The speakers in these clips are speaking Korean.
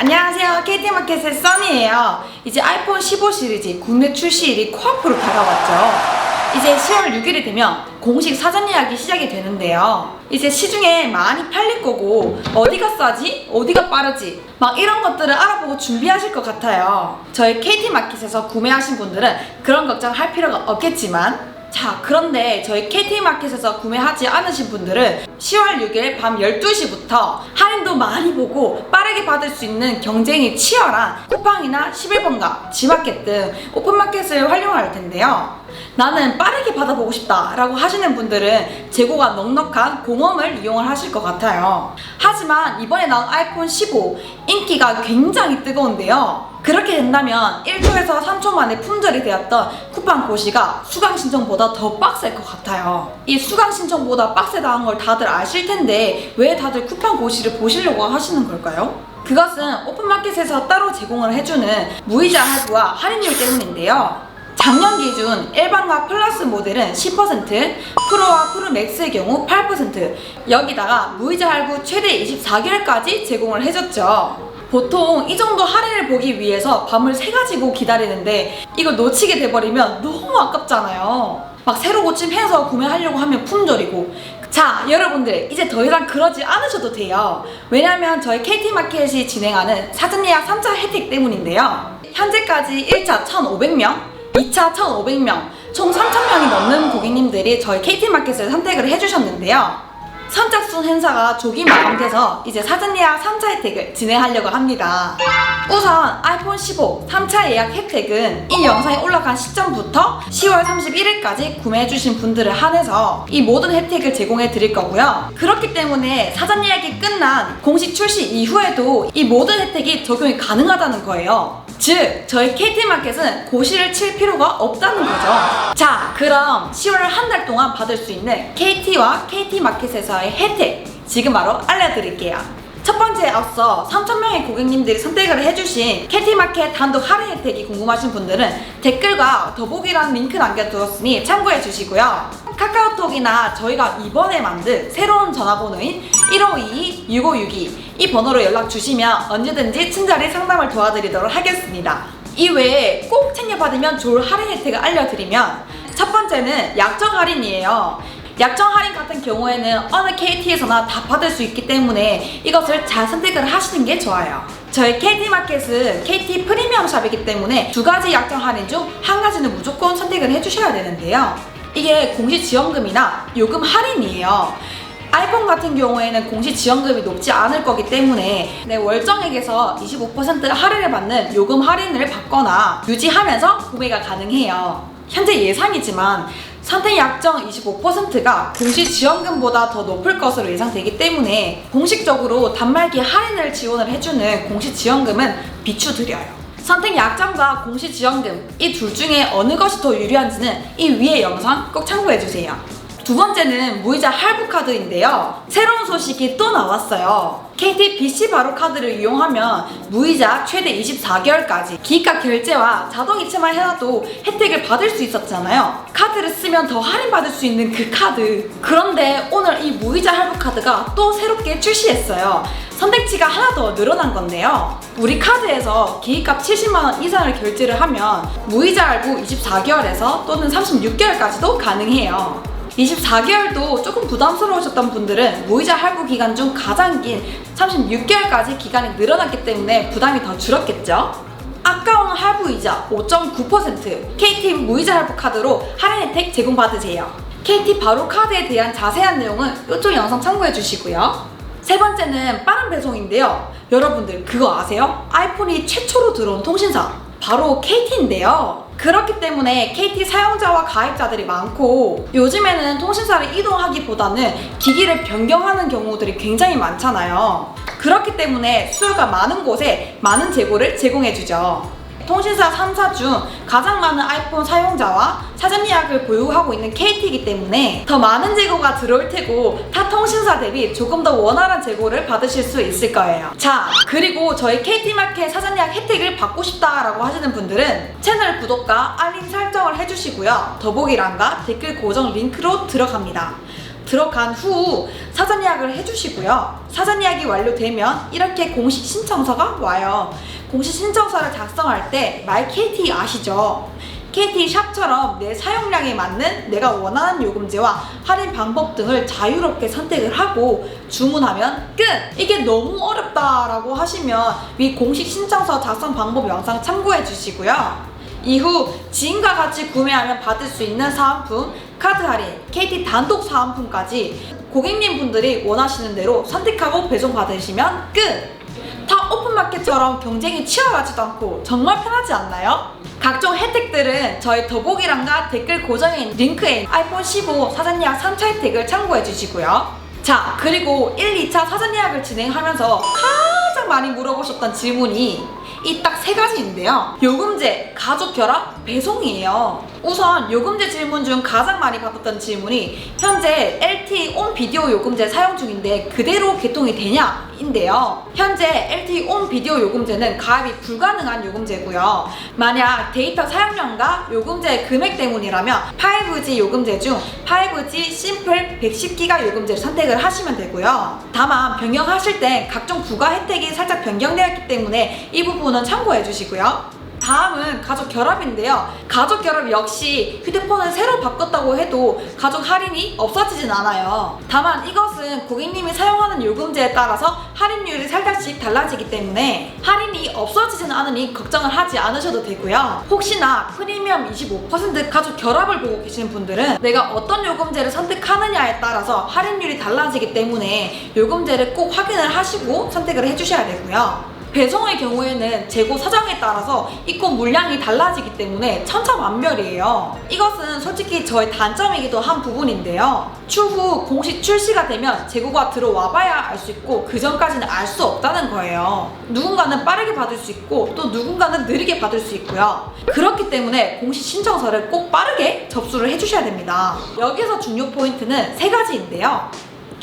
안녕하세요. KT마켓의 써니예요. 이제 아이폰 15 시리즈 국내 출시일이 코앞으로 다가왔죠. 이제 10월 6일이 되면 공식 사전 예약이 시작이 되는데요. 이제 시중에 많이 팔릴 거고 어디가 싸지? 어디가 빠르지? 막 이런 것들을 알아보고 준비하실 것 같아요. 저희 KT마켓에서 구매하신 분들은 그런 걱정할 필요가 없겠지만, 자, 그런데 저희 KT마켓에서 구매하지 않으신 분들은 10월 6일 밤 12시부터 할인도 많이 보고 빠르게 받을 수 있는 경쟁이 치열한 쿠팡이나 11번가, 지마켓 등 오픈마켓을 활용할 텐데요. 나는 빠르게 받아보고 싶다 라고 하시는 분들은 재고가 넉넉한 공홈을 이용을 하실 것 같아요. 하지만 이번에 나온 아이폰 15 인기가 굉장히 뜨거운데요. 그렇게 된다면 1초에서 3초 만에 품절이 되었던 쿠팡 고시가 수강 신청보다 더 빡셀 것 같아요. 이 수강 신청보다 빡세다는 걸 다들 아실 텐데 왜 다들 쿠팡 고시를 보시려고 하시는 걸까요? 그것은 오픈마켓에서 따로 제공을 해주는 무이자 할부와 할인율 때문인데요. 작년 기준 일반과 플러스 모델은 10%, 프로와 프로맥스의 경우 8%, 여기다가 무이자 할부 최대 24개월까지 제공을 해줬죠. 보통 이 정도 할인을 보기 위해서 밤을 새가지고 기다리는데 이걸 놓치게 돼버리면 너무 아깝잖아요. 막 새로 고침해서 구매하려고 하면 품절이고. 자, 여러분들 이제 더 이상 그러지 않으셔도 돼요. 왜냐면 저희 KT마켓이 진행하는 사전 예약 3차 혜택 때문인데요. 현재까지 1차 1,500명, 2차 1,500명, 총 3,000명이 넘는 고객님들이 저희 KT마켓을 선택을 해주셨는데요. 선착순 행사가 조기 마감돼서 이제 사전 예약 3차 혜택을 진행하려고 합니다. 우선 아이폰 15 3차 예약 혜택은 이 영상이 올라간 시점부터 10월 31일까지 구매해주신 분들을 한해서 이 모든 혜택을 제공해 드릴 거고요. 그렇기 때문에 사전 예약이 끝난 공식 출시 이후에도 이 모든 혜택이 적용이 가능하다는 거예요. 즉, 저희 KT마켓은 고시를 칠 필요가 없다는 거죠. 자, 그럼 10월 한 달 동안 받을 수 있는 KT와 KT마켓에서의 혜택 지금 바로 알려드릴게요. 첫 번째, 앞서 3,000명의 고객님들이 선택을 해주신 KT마켓 단독 할인 혜택이 궁금하신 분들은 댓글과 더보기란 링크 남겨두었으니 참고해 주시고요. 카카오톡이나 저희가 이번에 만든 새로운 전화번호인 1522-6562 이 번호로 연락 주시면 언제든지 친절히 상담을 도와드리도록 하겠습니다. 이외에 꼭 챙겨받으면 좋을 할인 혜택을 알려드리면, 첫 번째는 약정 할인이에요. 약정 할인 같은 경우에는 어느 KT에서나 다 받을 수 있기 때문에 이것을 잘 선택을 하시는 게 좋아요. 저희 KT마켓은 KT 프리미엄 샵이기 때문에 두 가지 약정 할인 중 한 가지는 무조건 선택을 해주셔야 되는데요. 이게 공시 지원금이나 요금 할인이에요. 아이폰 같은 경우에는 공시 지원금이 높지 않을 거기 때문에 내 월정액에서 25% 할인을 받는 요금 할인을 받거나 유지하면서 구매가 가능해요. 현재 예상이지만 선택 약정 25%가 공시 지원금보다 더 높을 것으로 예상되기 때문에 공식적으로 단말기 할인을 지원을 해주는 공시 지원금은 비추드려요. 선택 약정과 공시 지원금 이 둘 중에 어느 것이 더 유리한지는 이 위의 영상 꼭 참고해주세요. 두 번째는 무이자 할부 카드인데요. 새로운 소식이 또 나왔어요. KT BC 바로 카드를 이용하면 무이자 최대 24개월까지 기입가 결제와 자동 이체만 해놔도 혜택을 받을 수 있었잖아요. 카드를 쓰면 더 할인받을 수 있는 그 카드. 그런데 오늘 이 무이자 할부 카드가 또 새롭게 출시했어요. 선택지가 하나 더 늘어난 건데요. 우리 카드에서 기입값 70만원 이상을 결제를 하면 무이자 할부 24개월에서 또는 36개월까지도 가능해요. 24개월도 조금 부담스러우셨던 분들은 무이자 할부 기간 중 가장 긴 36개월까지 기간이 늘어났기 때문에 부담이 더 줄었겠죠? 아까운 할부이자 5.9% KT 무이자 할부 카드로 할인 혜택 제공받으세요. KT 바로 카드에 대한 자세한 내용은 이쪽 영상 참고해 주시고요. 세 번째는 빠른 배송인데요. 여러분들 그거 아세요? 아이폰이 최초로 들어온 통신사 바로 KT인데요. 그렇기 때문에 KT 사용자와 가입자들이 많고 요즘에는 통신사를 이동하기보다는 기기를 변경하는 경우들이 굉장히 많잖아요. 그렇기 때문에 수요가 많은 곳에 많은 재고를 제공해주죠. 통신사 3사 중 가장 많은 아이폰 사용자와 사전 예약을 보유하고 있는 KT이기 때문에 더 많은 재고가 들어올 테고 타 통신사 대비 조금 더 원활한 재고를 받으실 수 있을 거예요. 자, 그리고 저희 KT마켓 사전 예약 혜택을 받고 싶다라고 하시는 분들은 채널 구독과 알림 설정을 해주시고요. 더보기란과 댓글 고정 링크로 들어갑니다. 들어간 후 사전 예약을 해주시고요. 사전 예약이 완료되면 이렇게 공식 신청서가 와요. 공식 신청서를 작성할 때 마이 KT 아시죠? KT 샵처럼 내 사용량에 맞는 내가 원하는 요금제와 할인 방법 등을 자유롭게 선택을 하고 주문하면 끝! 이게 너무 어렵다라고 하시면 위 공식 신청서 작성 방법 영상 참고해 주시고요. 이후 지인과 같이 구매하면 받을 수 있는 사은품, 카드 할인, KT 단독 사은품까지 고객님 분들이 원하시는 대로 선택하고 배송 받으시면 끝! 타 오픈마켓처럼 경쟁이 치열하지도 않고 정말 편하지 않나요? 각종 혜택들은 저희 더보기란과 댓글 고정에 있는 링크에 아이폰 15 사전 예약 3차 혜택을 참고해 주시고요. 자, 그리고 1, 2차 사전 예약을 진행하면서 가장 많이 물어보셨던 질문이 이 딱 세 가지인데요. 요금제, 가족 결합, 배송이에요. 우선 요금제 질문 중 가장 많이 받았던 질문이 현재 LTE 온 비디오 요금제 사용 중인데 그대로 개통이 되냐? 인데요. 현재 LTE 온 비디오 요금제는 가입이 불가능한 요금제고요. 만약 데이터 사용량과 요금제 금액 때문이라면 5G 요금제 중 5G 심플 110기가 요금제를 선택을 하시면 되고요. 다만 변경하실 때 각종 부가 혜택이 살짝 변경되었기 때문에 이 부분은 참고해 주시고요. 다음은 가족 결합인데요. 가족 결합 역시 휴대폰을 새로 바꿨다고 해도 가족 할인이 없어지진 않아요. 다만 이것은 고객님이 사용하는 요금제에 따라서 할인율이 살짝씩 달라지기 때문에 할인이 없어지진 않으니 걱정을 하지 않으셔도 되고요. 혹시나 프리미엄 25% 가족 결합을 보고 계시는 분들은 내가 어떤 요금제를 선택하느냐에 따라서 할인율이 달라지기 때문에 요금제를 꼭 확인을 하시고 선택을 해주셔야 되고요. 배송의 경우에는 재고 사정에 따라서 입고 물량이 달라지기 때문에 천차만별이에요. 이것은 솔직히 저의 단점이기도 한 부분인데요. 추후 공식 출시가 되면 재고가 들어와 봐야 알 수 있고 그 전까지는 알 수 없다는 거예요. 누군가는 빠르게 받을 수 있고 또 누군가는 느리게 받을 수 있고요. 그렇기 때문에 공식 신청서를 꼭 빠르게 접수를 해주셔야 됩니다. 여기서 중요 포인트는 세 가지인데요.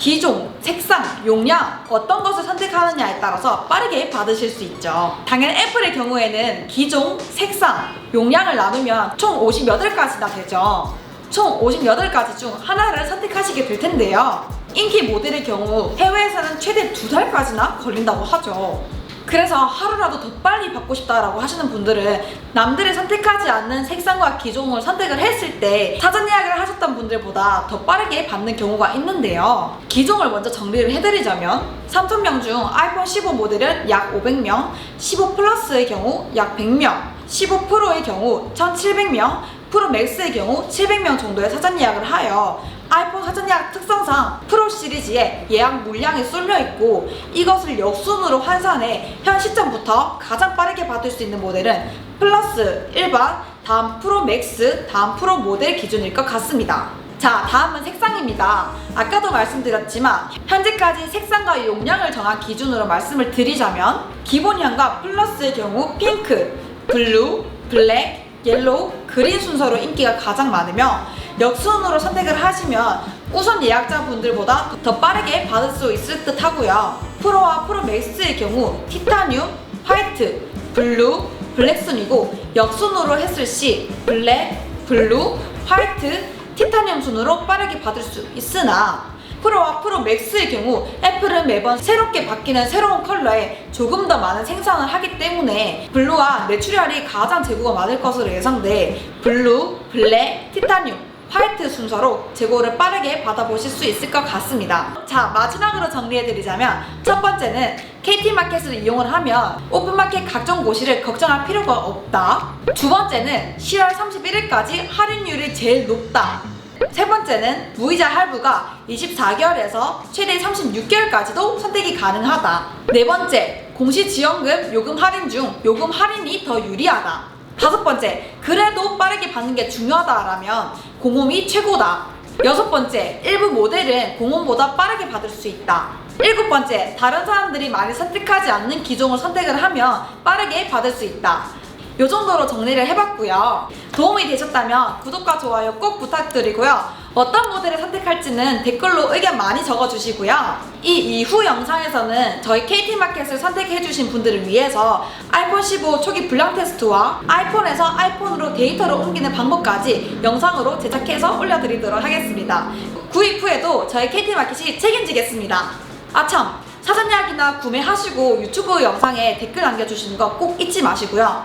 기종, 색상, 용량 어떤 것을 선택하느냐에 따라서 빠르게 받으실 수 있죠. 당연 애플의 경우에는 기종, 색상, 용량을 나누면 총 58가지나 되죠. 총 58가지 중 하나를 선택하시게 될 텐데요. 인기 모델의 경우 해외에서는 최대 2달까지나 걸린다고 하죠. 그래서 하루라도 더 빨리 받고 싶다라고 하시는 분들은 남들이 선택하지 않는 색상과 기종을 선택을 했을 때 사전 예약을 하셨던 분들보다 더 빠르게 받는 경우가 있는데요. 기종을 먼저 정리를 해드리자면 3,000명 중 아이폰 15 모델은 약 500명, 15 플러스의 경우 약 100명, 15 프로의 경우 1,700명, 프로 맥스의 경우 700명 정도의 사전 예약을 하여 아이폰 사전 예약 특성상 프로 시리즈에 예약 물량이 쏠려 있고 이것을 역순으로 환산해 현 시점부터 가장 빠르게 받을 수 있는 모델은 플러스, 일반, 다음 프로 맥스, 다음 프로 모델 기준일 것 같습니다. 자, 다음은 색상입니다. 아까도 말씀드렸지만 현재까지 색상과 용량을 정한 기준으로 말씀을 드리자면 기본형과 플러스의 경우 핑크, 블루, 블랙, 옐로우, 그린 순서로 인기가 가장 많으며 역순으로 선택을 하시면 우선 예약자분들보다 더 빠르게 받을 수 있을 듯 하고요. 프로와 프로 맥스의 경우 티타늄, 화이트, 블루, 블랙 순이고 역순으로 했을 시 블랙, 블루, 화이트, 티타늄 순으로 빠르게 받을 수 있으나 프로와 프로 맥스의 경우 애플은 매번 새롭게 바뀌는 새로운 컬러에 조금 더 많은 생산을 하기 때문에 블루와 내추럴이 가장 재고가 많을 것으로 예상돼 블루, 블랙, 티타늄, 화이트 순서로 재고를 빠르게 받아보실 수 있을 것 같습니다. 자, 마지막으로 정리해드리자면 첫 번째는 KT마켓을 이용을 하면 오픈마켓 각종 고시를 걱정할 필요가 없다. 두 번째는 10월 31일까지 할인율이 제일 높다. 세 번째는 무이자 할부가 24개월에서 최대 36개월까지도 선택이 가능하다. 네 번째, 공시지원금 요금 할인 중 요금 할인이 더 유리하다. 다섯 번째, 그래도 빠르게 받는 게 중요하다라면 공홈이 최고다. 여섯 번째, 일부 모델은 공홈보다 빠르게 받을 수 있다. 일곱 번째, 다른 사람들이 많이 선택하지 않는 기종을 선택을 하면 빠르게 받을 수 있다. 이 정도로 정리를 해봤고요. 도움이 되셨다면 구독과 좋아요 꼭 부탁드리고요. 어떤 모델을 선택할지는 댓글로 의견 많이 적어주시고요. 이 이후 영상에서는 저희 KT마켓을 선택해주신 분들을 위해서 아이폰 15 초기 불량 테스트와 아이폰에서 아이폰으로 데이터를 옮기는 방법까지 영상으로 제작해서 올려드리도록 하겠습니다. 구입 후에도 저희 KT마켓이 책임지겠습니다. 아참, 사전 예약이나 구매하시고 유튜브 영상에 댓글 남겨주시는 거 꼭 잊지 마시고요.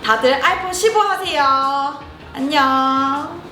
다들 아이폰 15 하세요. 안녕.